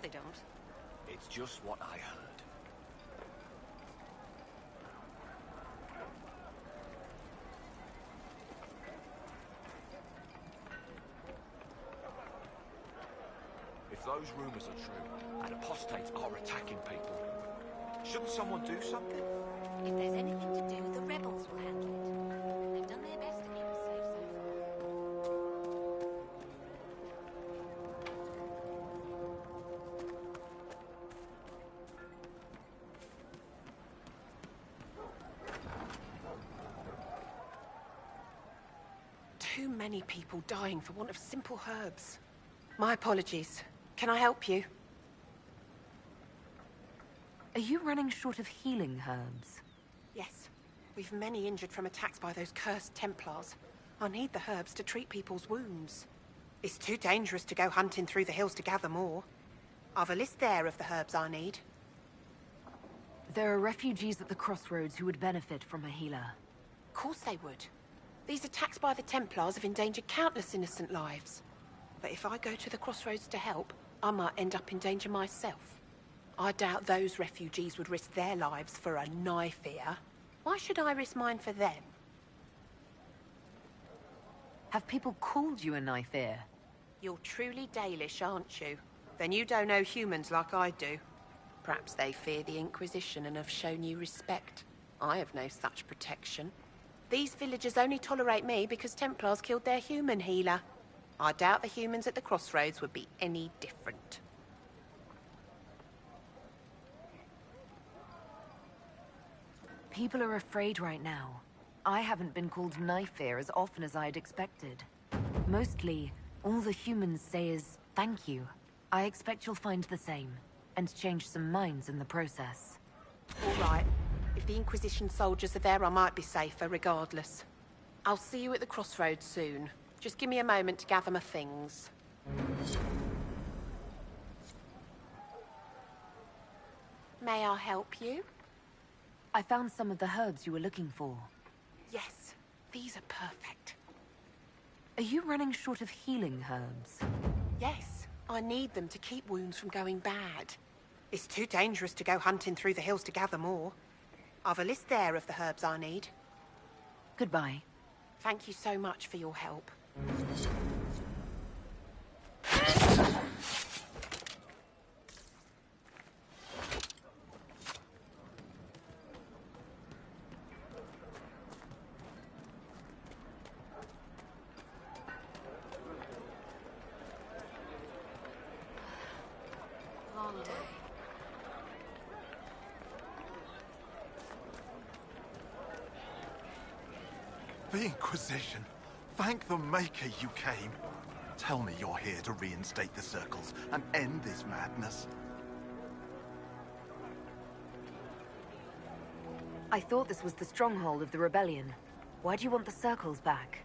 they don't. It's just what I heard. If those rumors are true, and apostates are attacking people, shouldn't someone do something? If there's anything to do, the rebels will handle it. They've done their best to keep us safe so far. Too many people dying for want of simple herbs. My apologies. Can I help you? Are you running short of healing herbs? Yes. We've many injured from attacks by those cursed Templars. I need the herbs to treat people's wounds. It's too dangerous to go hunting through the hills to gather more. I've a list there of the herbs I need. There are refugees at the crossroads who would benefit from a healer. Of course they would. These attacks by the Templars have endangered countless innocent lives. But if I go to the crossroads to help, I might end up in danger myself. I doubt those refugees would risk their lives for a knife here. Why should I risk mine for them? Have people called you a knife ear? You're truly Dalish, aren't you? Then you don't know humans like I do. Perhaps they fear the Inquisition and have shown you respect. I have no such protection. These villagers only tolerate me because Templars killed their human healer. I doubt the humans at the crossroads would be any different. People are afraid right now. I haven't been called knife ear as often as I'd expected. Mostly, all the humans say is thank you. I expect you'll find the same, and change some minds in the process. All right. If the Inquisition soldiers are there, I might be safer regardless. I'll see you at the crossroads soon. Just give me a moment to gather my things. May I help you? I found some of the herbs you were looking for. Yes, these are perfect. Are you running short of healing herbs? Yes, I need them to keep wounds from going bad. It's too dangerous to go hunting through the hills to gather more. I've a list there of the herbs I need. Goodbye. Thank you so much for your help. long day. The Inquisition. Thank the Maker you came. Tell me you're here to reinstate the circles and end this madness. I thought this was the stronghold of the rebellion. Why do you want the circles back?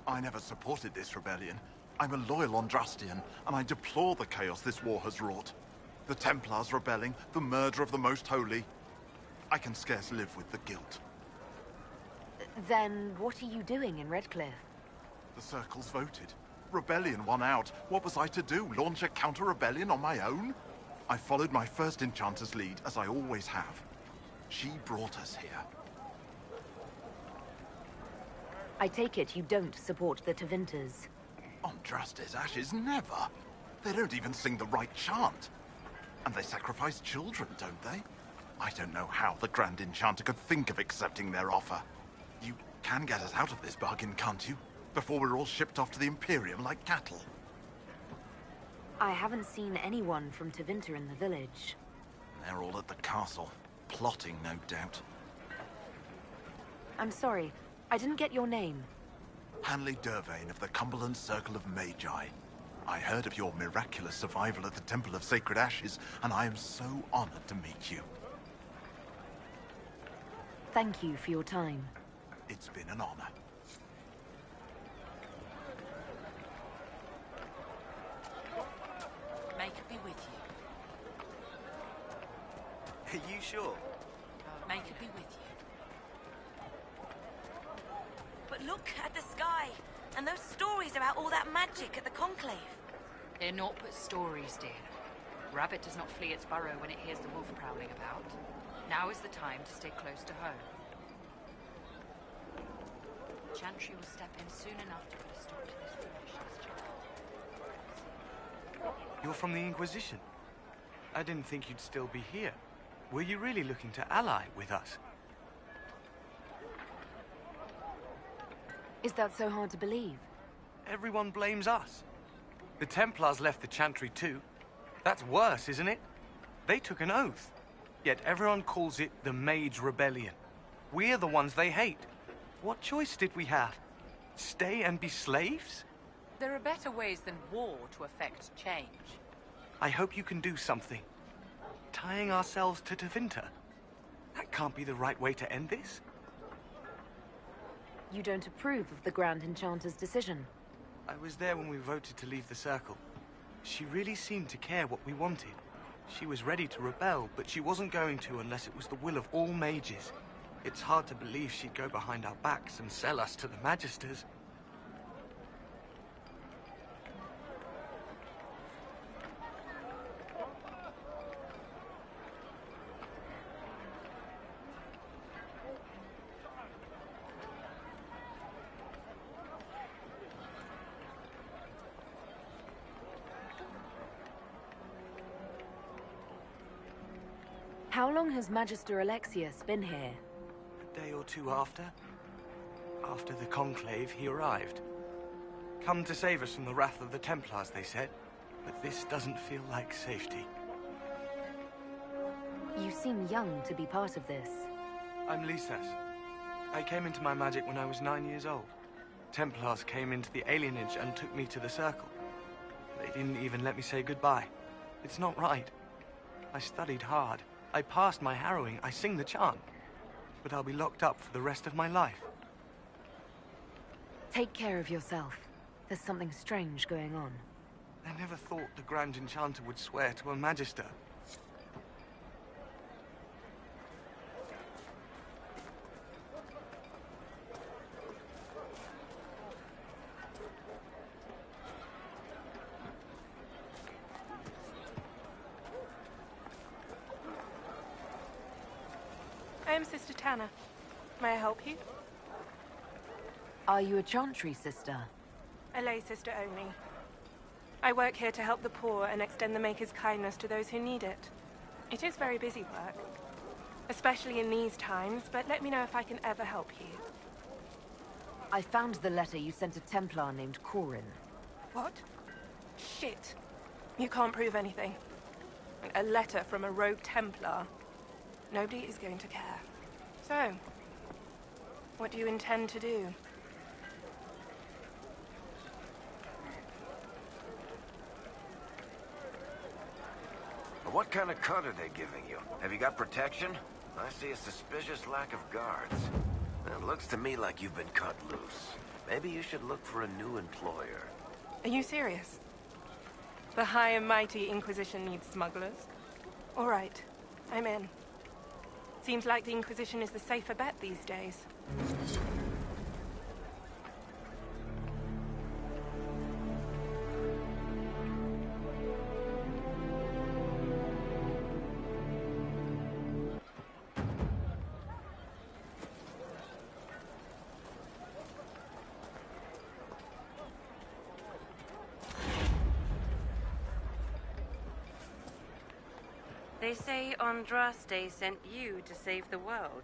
I never supported this rebellion. I'm a loyal Andrastian, and I deplore the chaos this war has wrought. The Templars rebelling, the murder of the Most Holy. I can scarce live with the guilt. Then what are you doing in Redcliffe? The circles voted. Rebellion won out. What was I to do? Launch a counter-rebellion on my own? I followed my first enchanter's lead, as I always have. She brought us here. I take it you don't support the Tevinters. Andraste's ashes, never. They don't even sing the right chant. And they sacrifice children, don't they? I don't know how the Grand Enchanter could think of accepting their offer. You can get us out of this bargain, can't you? Before we're all shipped off to the Imperium like cattle. I haven't seen anyone from Tevinter in the village. They're all at the castle. Plotting, no doubt. I'm sorry, I didn't get your name. Hanley Dervain of the Cumberland Circle of Magi. I heard of your miraculous survival at the Temple of Sacred Ashes, and I am so honored to meet you. Thank you for your time. It's been an honor. May it be with you. Are you sure? May it be with you. But look at the sky, and those stories about all that magic at the Conclave. They're naught but stories, dear. Rabbit does not flee its burrow when it hears the wolf prowling about. Now is the time to stay close to home. Chantry will step in soon enough to put a stop to this foolishness. You're from the Inquisition. I didn't think you'd still be here. Were you really looking to ally with us? Is that so hard to believe? Everyone blames us. The Templars left the Chantry too. That's worse, isn't it? They took an oath. Yet everyone calls it the Mage Rebellion. We're the ones they hate. What choice did we have? Stay and be slaves? There are better ways than war to effect change. I hope you can do something. Tying ourselves to Tevinter. That can't be the right way to end this. You don't approve of the Grand Enchanter's decision? I was there when we voted to leave the Circle. She really seemed to care what we wanted. She was ready to rebel, but she wasn't going to unless it was the will of all mages. It's hard to believe she'd go behind our backs and sell us to the Magisters. How long has Magister Alexius been here? A day or two after. After the Conclave, he arrived. Come to save us from the wrath of the Templars, they said. But this doesn't feel like safety. You seem young to be part of this. I'm Lisas. I came into my magic when I was 9 years old. Templars came into the alienage and took me to the Circle. They didn't even let me say goodbye. It's not right. I studied hard. I passed my harrowing, I sing the chant. But I'll be locked up for the rest of my life. Take care of yourself. There's something strange going on. I never thought the Grand Enchanter would swear to a Magister. I am Sister Tanner. May I help you? Are you a Chantry sister? A lay sister only. I work here to help the poor and extend the Maker's kindness to those who need it. It is very busy work, especially in these times, but let me know if I can ever help you. I found the letter you sent a Templar named Corin. What? Shit. You can't prove anything. A letter from a rogue Templar. Nobody is going to care. So, what do you intend to do? What kind of cut are they giving you? Have you got protection? I see a suspicious lack of guards. It looks to me like you've been cut loose. Maybe you should look for a new employer. Are you serious? The high and mighty Inquisition needs smugglers? All right, I'm in. Seems like the Inquisition is the safer bet these days. They say Andraste sent you to save the world.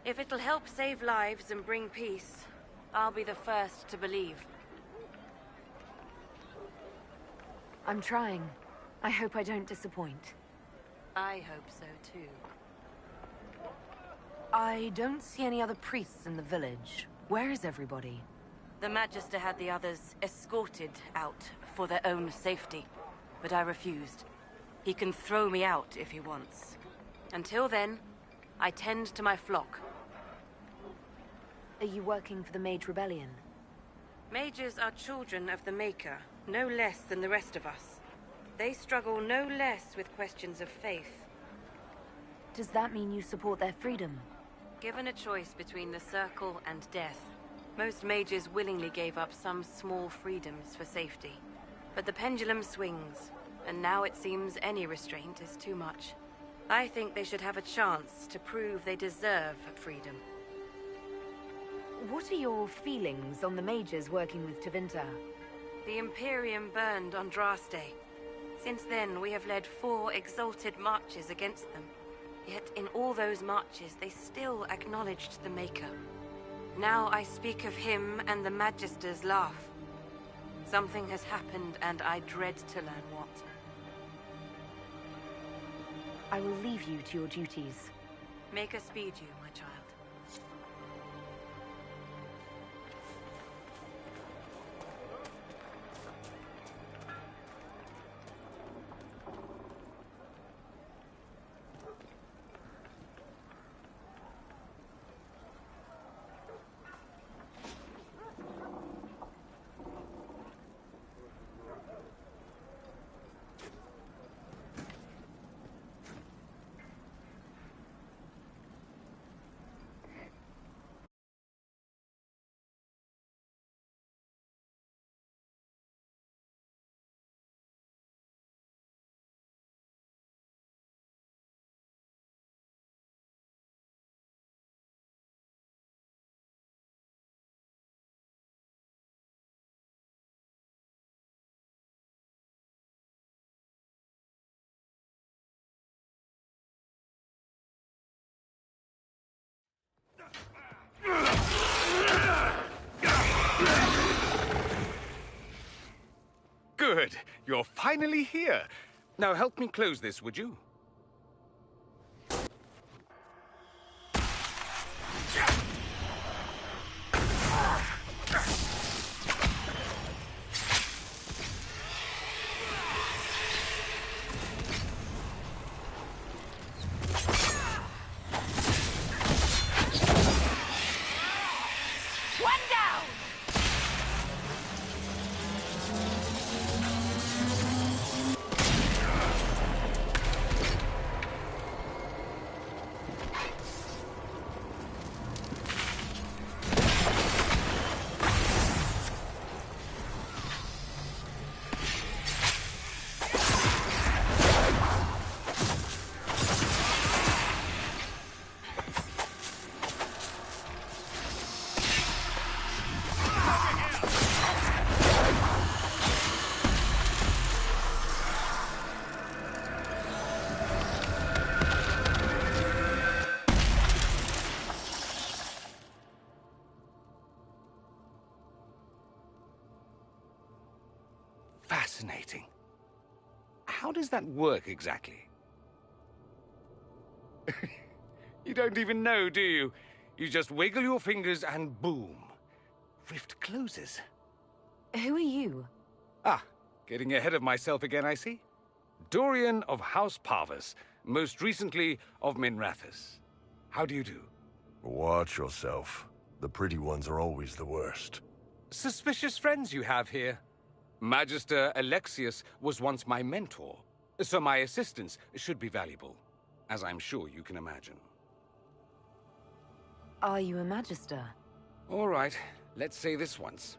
If it'll help save lives and bring peace, I'll be the first to believe. I'm trying. I hope I don't disappoint. I hope so too. I don't see any other priests in the village. Where is everybody? The Magister had the others escorted out for their own safety, but I refused. He can throw me out if he wants. Until then, I tend to my flock. Are you working for the Mage Rebellion? Mages are children of the Maker, no less than the rest of us. They struggle no less with questions of faith. Does that mean you support their freedom? Given a choice between the Circle and death, most mages willingly gave up some small freedoms for safety. But the pendulum swings. and now it seems any restraint is too much. I think they should have a chance to prove they deserve freedom. What are your feelings on the mages working with Tevinter? The Imperium burned on Draste. Since then, we have led 4 exalted marches against them. Yet in all those marches, they still acknowledged the Maker. Now I speak of him and the Magisters laugh. Something has happened, and I dread to learn what. I will leave you to your duties. Make us speed you, my child. Good. You're finally here. Now help me close this, would you? Fascinating. How does that work exactly? You don't even know, do you? You just wiggle your fingers and boom. Rift closes. Who are you? Ah, getting ahead of myself again, I see. Dorian of House Parvus, most recently of Minrathous. How do you do? Watch yourself. The pretty ones are always the worst. Suspicious friends you have here. Magister Alexius was once my mentor, so my assistance should be valuable, as I'm sure you can imagine. Are you a Magister? All right, let's say this once.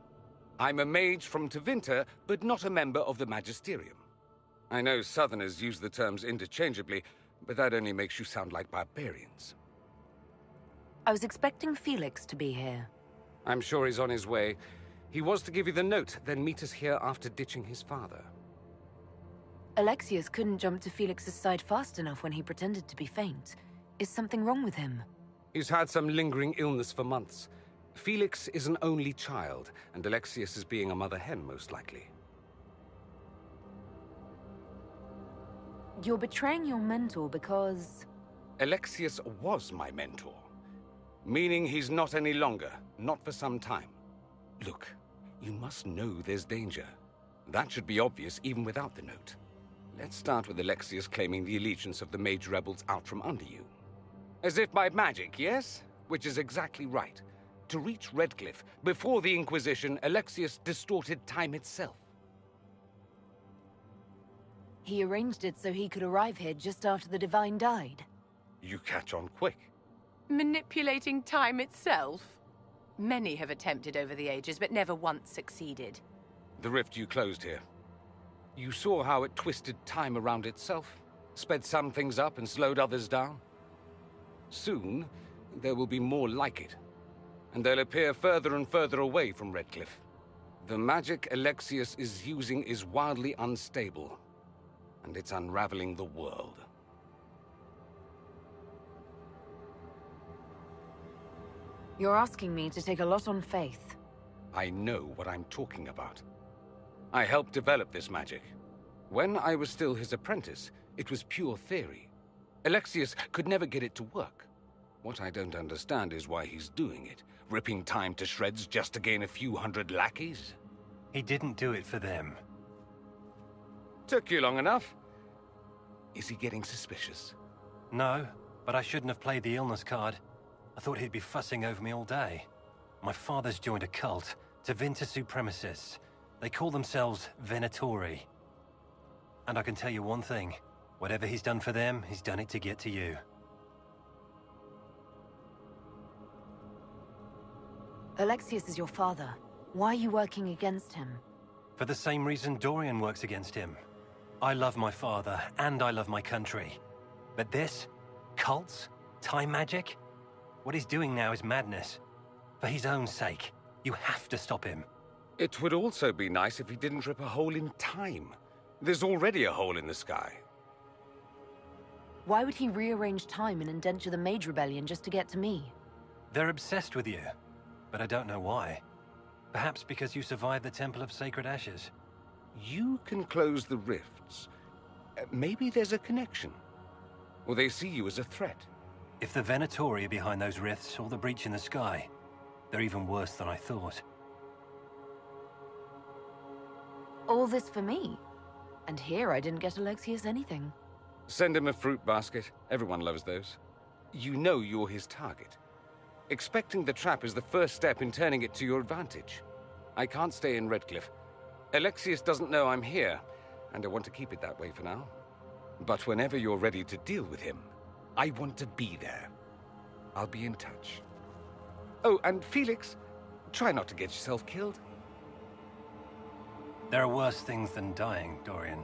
I'm a mage from Tevinter, but not a member of the Magisterium. I know Southerners use the terms interchangeably, but that only makes you sound like barbarians. I was expecting Felix to be here. I'm sure he's on his way. He was to give you the note, then meet us here after ditching his father. Alexius couldn't jump to Felix's side fast enough when he pretended to be faint. Is something wrong with him? He's had some lingering illness for months. Felix is an only child, and Alexius is being a mother hen, most likely. You're betraying your mentor because... Alexius was my mentor. Meaning he's not any longer, not for some time. Look, you must know there's danger. That should be obvious even without the note. Let's start with Alexius claiming the allegiance of the mage rebels out from under you. As if by magic, yes? Which is exactly right. To reach Redcliffe, before the Inquisition, Alexius distorted time itself. He arranged it so he could arrive here just after the Divine died. You catch on quick. Manipulating time itself? Many have attempted over the ages, but never once succeeded. The rift you closed here. You saw how it twisted time around itself, sped some things up and slowed others down. Soon, there will be more like it, and they'll appear further and further away from Redcliffe. The magic Alexius is using is wildly unstable, and it's unraveling the world. You're asking me to take a lot on faith. I know what I'm talking about. I helped develop this magic. When I was still his apprentice, it was pure theory. Alexius could never get it to work. What I don't understand is why he's doing it, ripping time to shreds just to gain a few hundred lackeys. He didn't do it for them. Took you long enough. Is he getting suspicious? No, but I shouldn't have played the illness card. I thought he'd be fussing over me all day. My father's joined a cult, Tevinter Supremacists. They call themselves Venatori. And I can tell you one thing. Whatever he's done for them, he's done it to get to you. Alexius is your father. Why are you working against him? For the same reason Dorian works against him. I love my father, and I love my country. But this? Cults? Time magic? What he's doing now is madness. For his own sake, you have to stop him. It would also be nice if he didn't rip a hole in time. There's already a hole in the sky. Why would he rearrange time and indenture the Mage Rebellion just to get to me? They're obsessed with you, but I don't know why. Perhaps because you survived the Temple of Sacred Ashes. You can close the rifts. Maybe there's a connection. Or they see you as a threat. If the Venatori are behind those rifts or the breach in the sky, they're even worse than I thought. All this for me? And here I didn't get Alexius anything. Send him a fruit basket. Everyone loves those. You know you're his target. Expecting the trap is the first step in turning it to your advantage. I can't stay in Redcliffe. Alexius doesn't know I'm here, and I want to keep it that way for now. But whenever you're ready to deal with him, I want to be there. I'll be in touch. Oh, and Felix, try not to get yourself killed. There are worse things than dying, Dorian.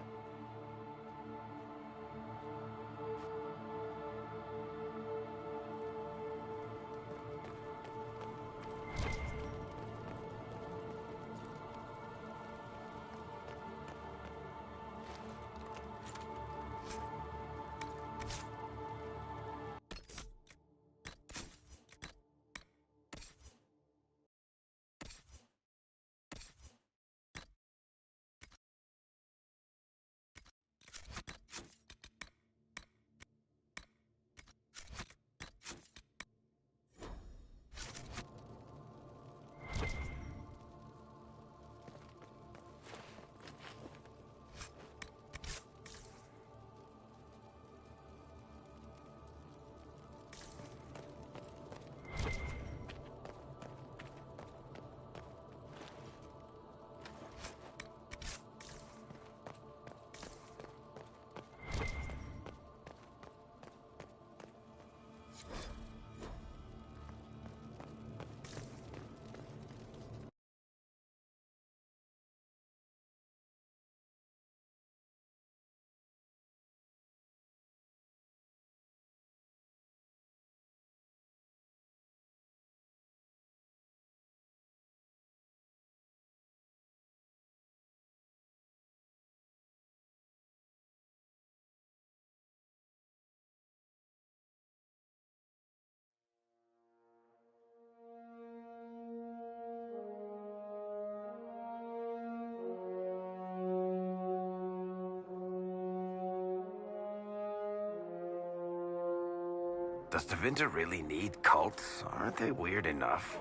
Does Tevinter really need cults? Aren't they weird enough?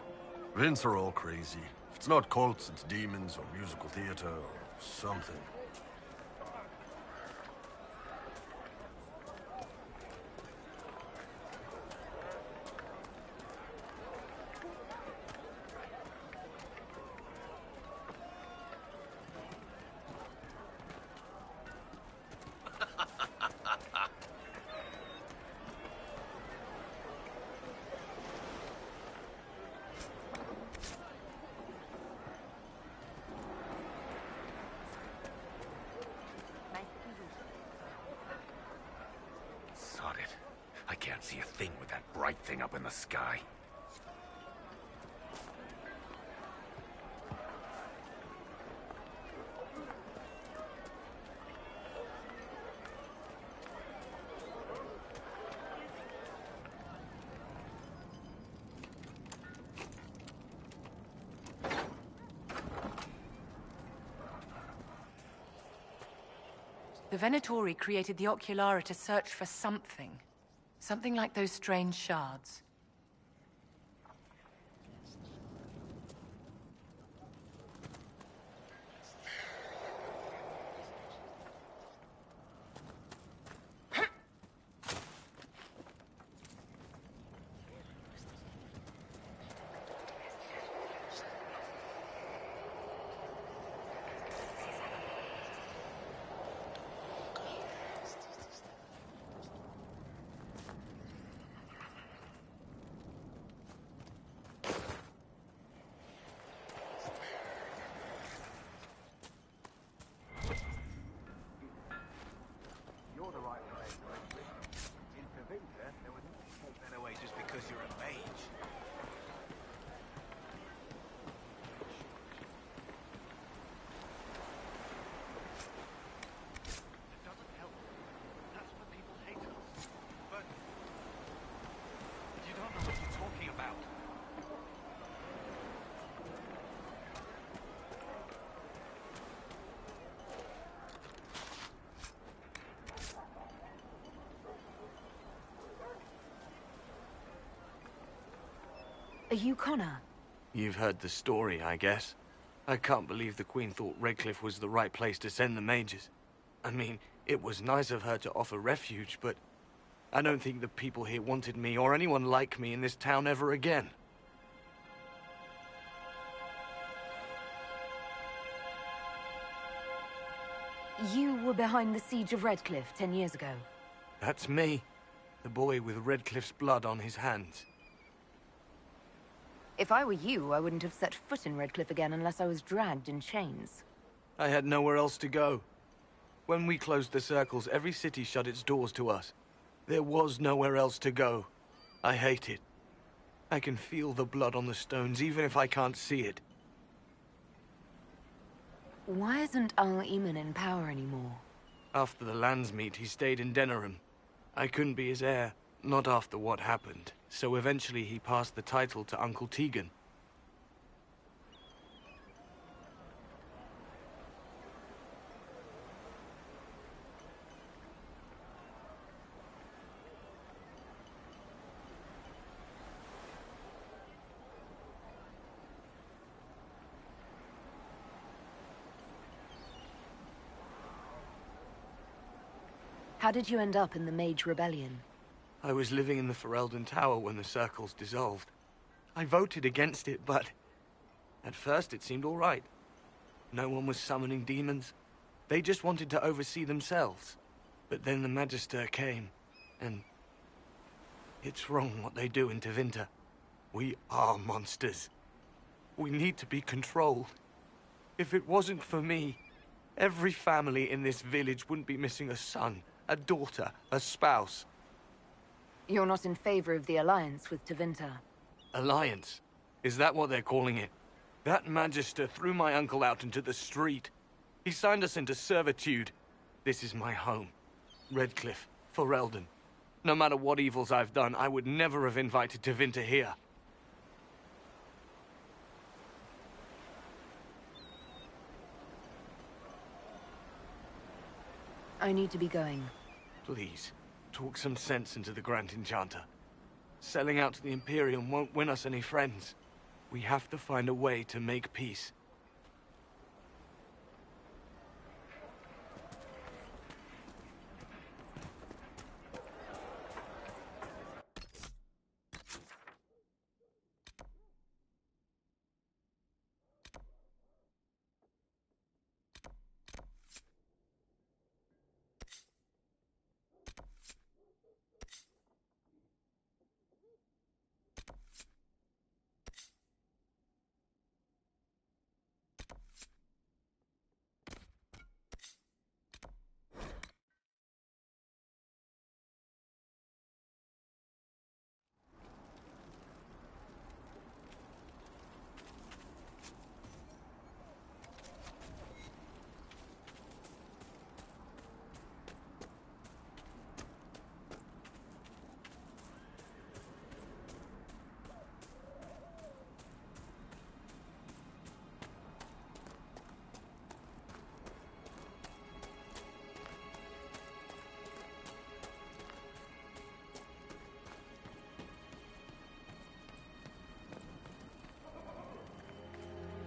Vince are all crazy. If it's not cults, it's demons or musical theater or something. thing with that bright thing up in the sky? The Venatori created the Oculara to search for something. Something like those strange shards. Are you Connor? You've heard the story, I guess. I can't believe the Queen thought Redcliffe was the right place to send the mages. I mean, it was nice of her to offer refuge, but I don't think the people here wanted me or anyone like me in this town ever again. You were behind the siege of Redcliffe 10 years ago. That's me. The boy with Redcliffe's blood on his hands. If I were you, I wouldn't have set foot in Redcliffe again unless I was dragged in chains. I had nowhere else to go. When we closed the circles, every city shut its doors to us. There was nowhere else to go. I hate it. I can feel the blood on the stones, even if I can't see it. Why isn't Al-Eman in power anymore? After the lands meet, he stayed in Denerim. I couldn't be his heir, not after what happened. So eventually he passed the title to Uncle Tegan. How did you end up in the Mage Rebellion? I was living in the Ferelden Tower when the circles dissolved. I voted against it, but at first it seemed all right. No one was summoning demons. They just wanted to oversee themselves. But then the Magister came, and it's wrong what they do in Tevinter. We are monsters. We need to be controlled. If it wasn't for me, every family in this village wouldn't be missing a son, a daughter, a spouse. You're not in favor of the alliance with Tevinter? Alliance? Is that what they're calling it? That Magister threw my uncle out into the street. He signed us into servitude. This is my home. Redcliffe, Ferelden. No matter what evils I've done, I would never have invited Tevinter here. I need to be going. Please, talk some sense into the Grand Enchanter. Selling out to the Imperium won't win us any friends. We have to find a way to make peace.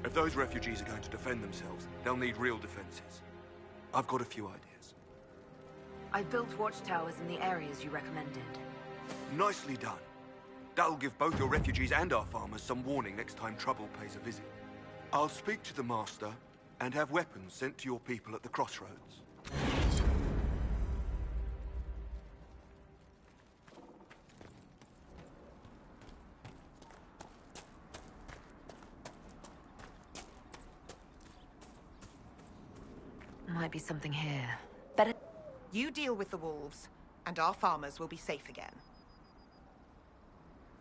If those refugees are going to defend themselves, they'll need real defenses. I've got a few ideas. I built watchtowers in the areas you recommended. Nicely done. That'll give both your refugees and our farmers some warning next time trouble pays a visit. I'll speak to the Master and have weapons sent to your people at the crossroads. Might be something here. Better... You deal with the wolves, and our farmers will be safe again.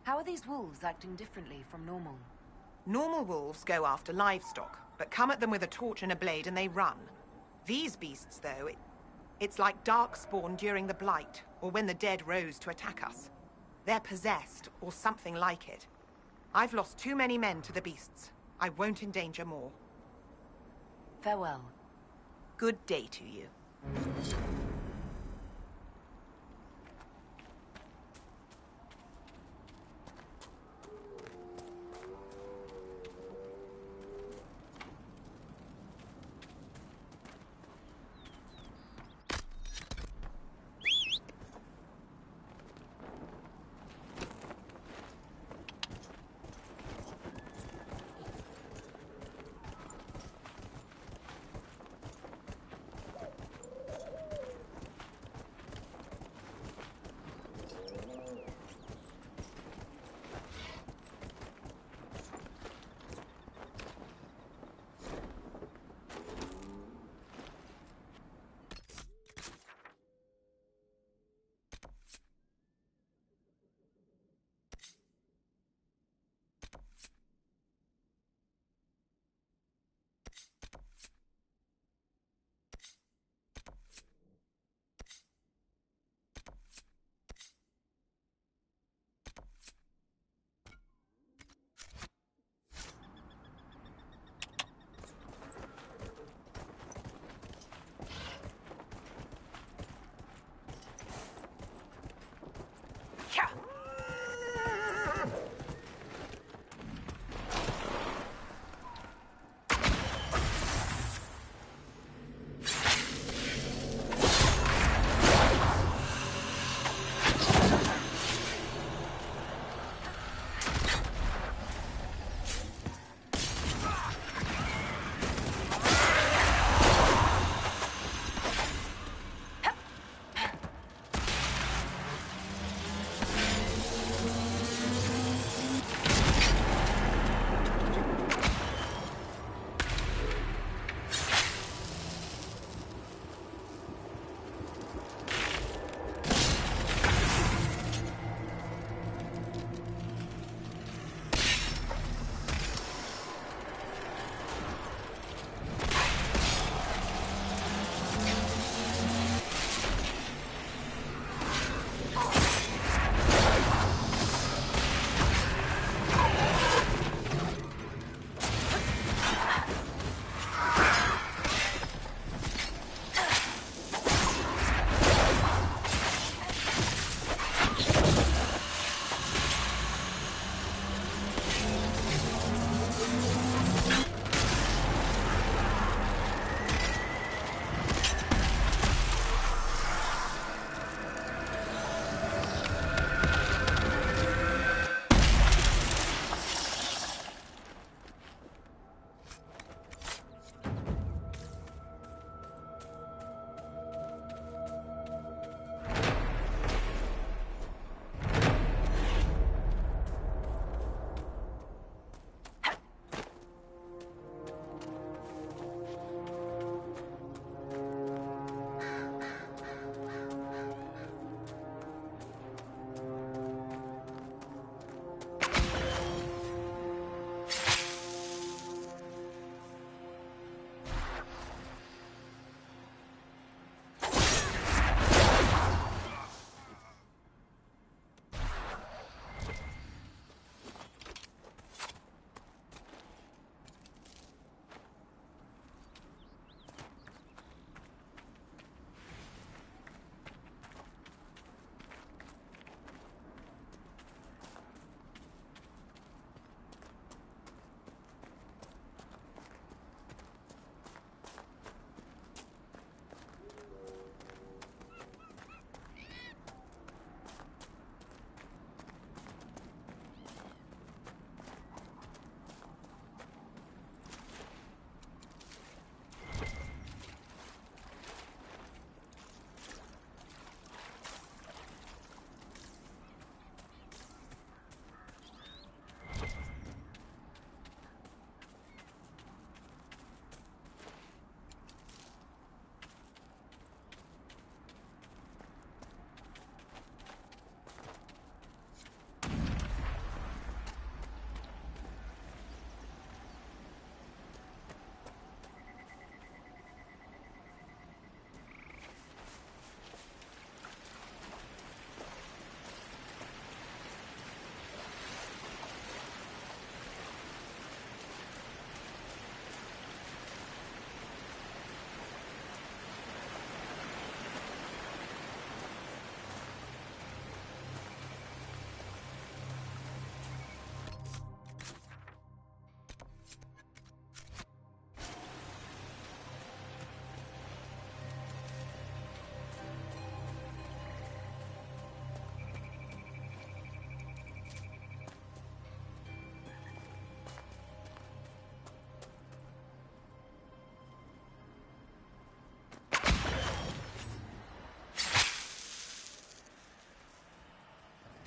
How are these wolves acting differently from normal? Normal wolves go after livestock, but come at them with a torch and a blade and they run. These beasts, though, it's like Darkspawn during the Blight, or when the dead rose to attack us. They're possessed, or something like it. I've lost too many men to the beasts. I won't endanger more. Farewell. Good day to you.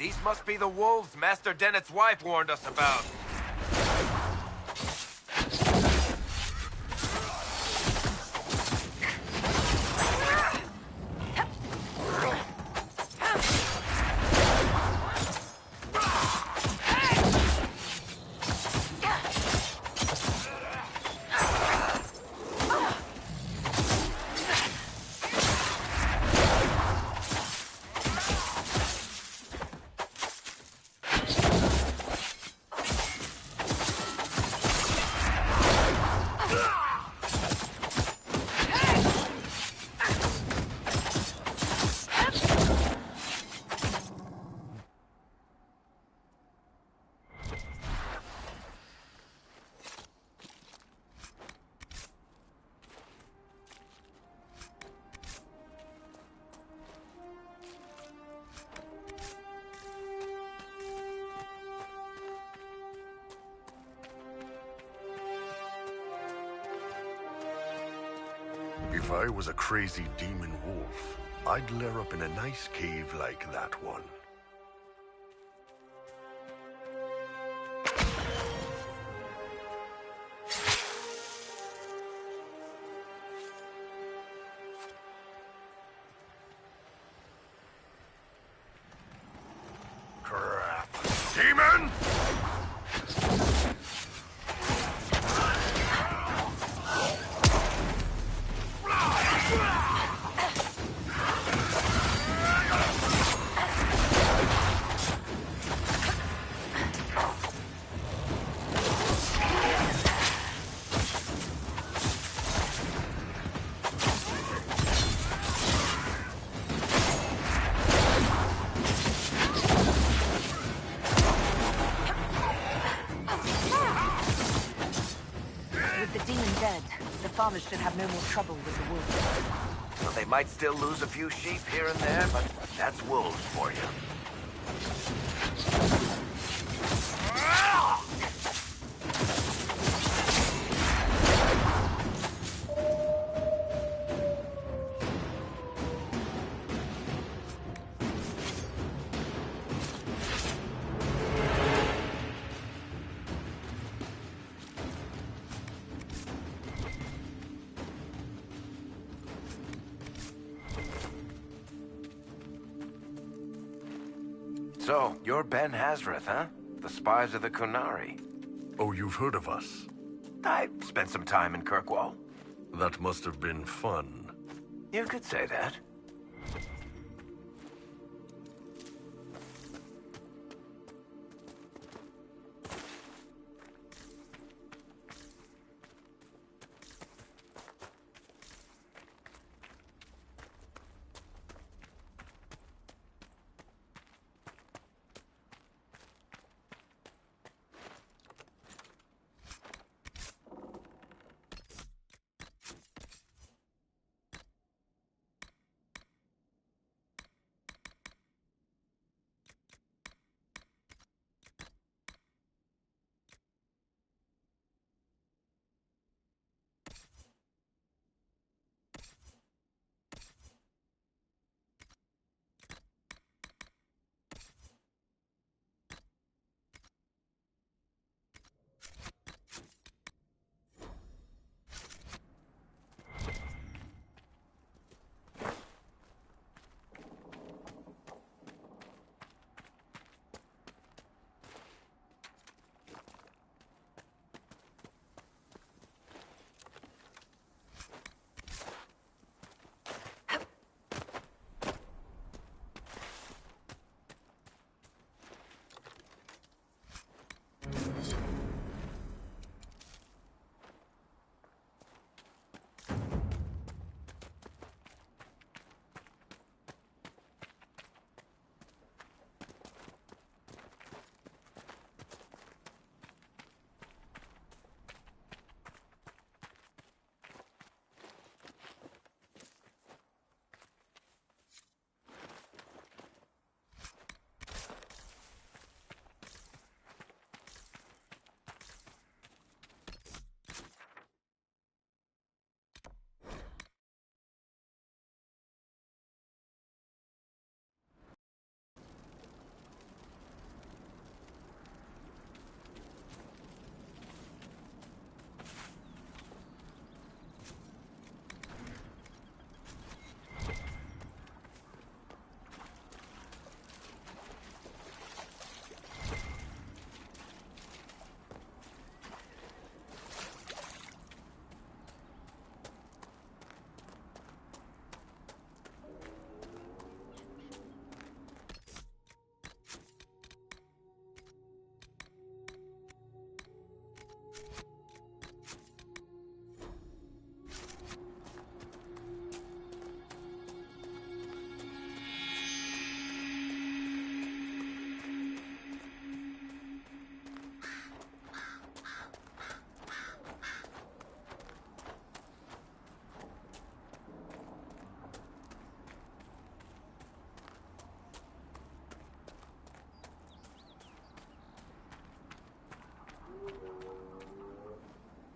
These must be the wolves Master Dennett's wife warned us about. If I was a crazy demon wolf, I'd lair up in a nice cave like that one. Crap. Demon! With the demon dead, the farmers should have no more trouble with the wolves. Well, they might still lose a few sheep here and there, but that's wolves for you. So, you're Ben Hazrith, huh? The spies of the Kunari. Oh, you've heard of us? I spent some time in Kirkwall. That must have been fun. You could say that.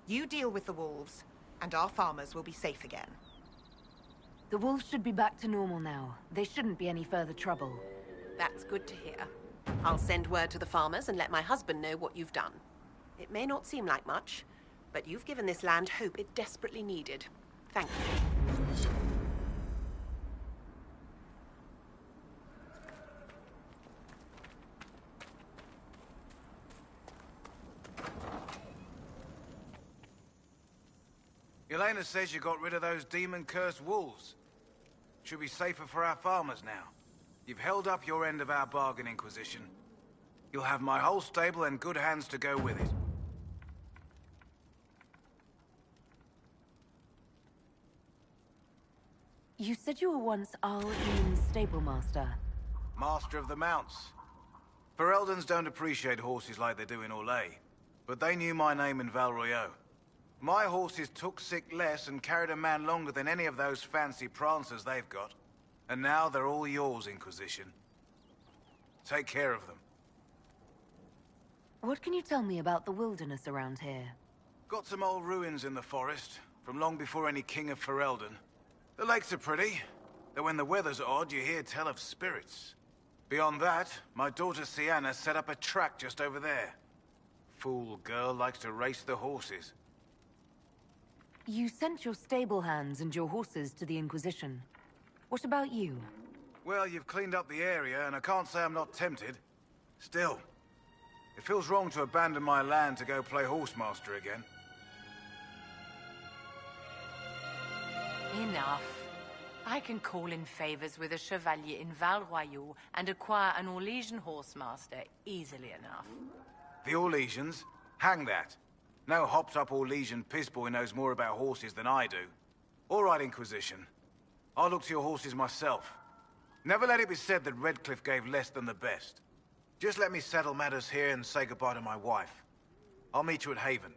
You deal with the wolves, and our farmers will be safe again. The wolves should be back to normal now. There shouldn't be any further trouble. That's good to hear. I'll send word to the farmers and let my husband know what you've done. It may not seem like much, but you've given this land hope it desperately needed. Thank you. Elena says you got rid of those demon-cursed wolves. Should be safer for our farmers now. You've held up your end of our bargain, Inquisition. You'll have my whole stable and good hands to go with it. You said you were once Al-Emin's stable master. Master of the mounts. Fereldans don't appreciate horses like they do in Orlais, but they knew my name in Val Royeaux. My horses took sick less and carried a man longer than any of those fancy prancers they've got. And now they're all yours, Inquisition. Take care of them. What can you tell me about the wilderness around here? Got some old ruins in the forest, from long before any king of Ferelden. The lakes are pretty, though when the weather's odd, you hear tell of spirits. Beyond that, my daughter Sienna set up a track just over there. Fool girl likes to race the horses. You sent your stable hands and your horses to the Inquisition. What about you? Well, you've cleaned up the area, and I can't say I'm not tempted. Still, it feels wrong to abandon my land to go play horsemaster again. Enough. I can call in favors with a chevalier in Val Royeaux and acquire an Orlesian horsemaster easily enough. The Orlesians? Hang that. No hopped-up Orlesian pissboy knows more about horses than I do. All right, Inquisition. I'll look to your horses myself. Never let it be said that Redcliffe gave less than the best. Just let me settle matters here and say goodbye to my wife. I'll meet you at Haven.